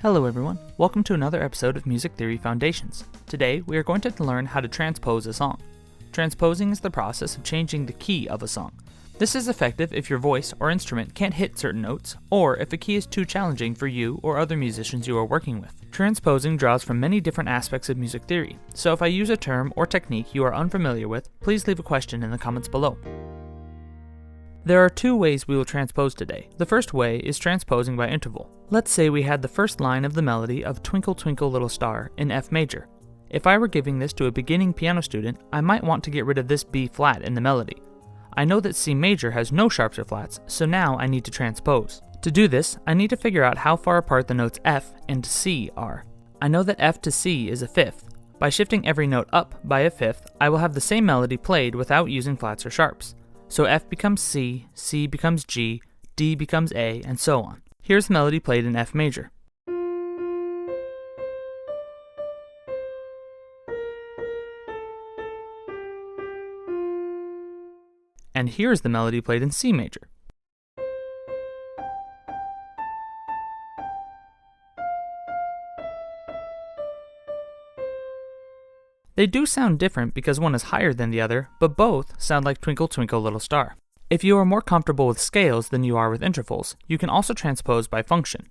Hello everyone, welcome to another episode of Music Theory Foundations. Today we are going to learn how to transpose a song. Transposing is the process of changing the key of a song. This is effective if your voice or instrument can't hit certain notes, or if a key is too challenging for you or other musicians you are working with. Transposing draws from many different aspects of music theory, so if I use a term or technique you are unfamiliar with, please leave a question in the comments below. There are two ways we will transpose today. The first way is transposing by interval. Let's say we had the first line of the melody of Twinkle, Twinkle, Little Star in F major. If I were giving this to a beginning piano student, I might want to get rid of this B flat in the melody. I know that C major has no sharps or flats, so now I need to transpose. To do this, I need to figure out how far apart the notes F and C are. I know that F to C is a fifth. By shifting every note up by a fifth, I will have the same melody played without using flats or sharps. So F becomes C, C becomes G, D becomes A, and so on. Here's the melody played in F major. And here's the melody played in C major. They do sound different because one is higher than the other, but both sound like Twinkle Twinkle Little Star. If you are more comfortable with scales than you are with intervals, you can also transpose by function.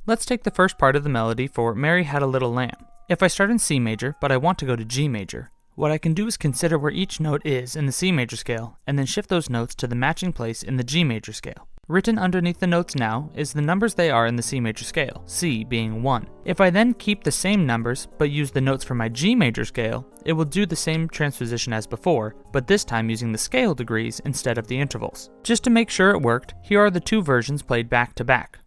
Let's take the first part of the melody for Mary Had a Little Lamb. If I start in C major, but I want to go to G major, what I can do is consider where each note is in the C major scale, and then shift those notes to the matching place in the G major scale. Written underneath the notes now is the numbers they are in the C major scale, C being 1. If I then keep the same numbers, but use the notes from my G major scale, it will do the same transposition as before, but this time using the scale degrees instead of the intervals. Just to make sure it worked, here are the two versions played back to back.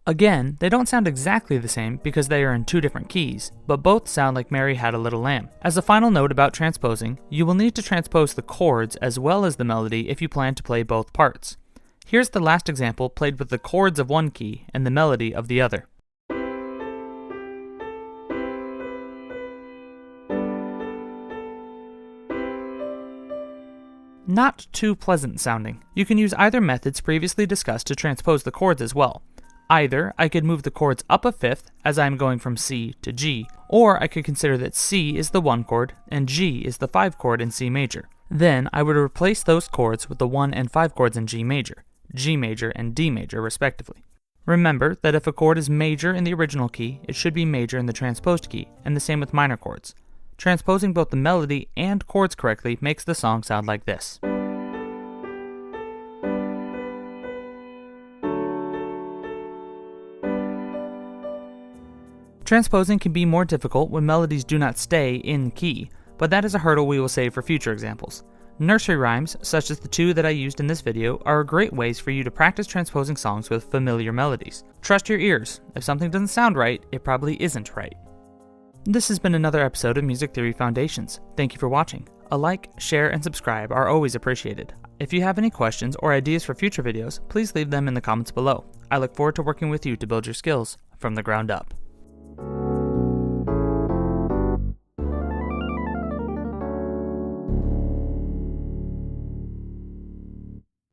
Again, they don't sound exactly the same because they are in two different keys, but both sound like Mary Had a Little Lamb. As a final note about transposing, you will need to transpose the chords as well as the melody if you plan to play both parts. Here's the last example played with the chords of one key and the melody of the other. Not too pleasant sounding. You can use either methods previously discussed to transpose the chords as well. Either I could move the chords up a fifth as I am going from C to G, or I could consider that C is the 1 chord and G is the 5 chord in C major. Then I would replace those chords with the 1 and 5 chords in G major and D major respectively. Remember that if a chord is major in the original key, it should be major in the transposed key, and the same with minor chords. Transposing both the melody and chords correctly makes the song sound like this. Transposing can be more difficult when melodies do not stay in key, but that is a hurdle we will save for future examples. Nursery rhymes, such as the two that I used in this video, are great ways for you to practice transposing songs with familiar melodies. Trust your ears. If something doesn't sound right, it probably isn't right. This has been another episode of Music Theory Foundations. Thank you for watching. A like, share, and subscribe are always appreciated. If you have any questions or ideas for future videos, please leave them in the comments below. I look forward to working with you to build your skills from the ground up.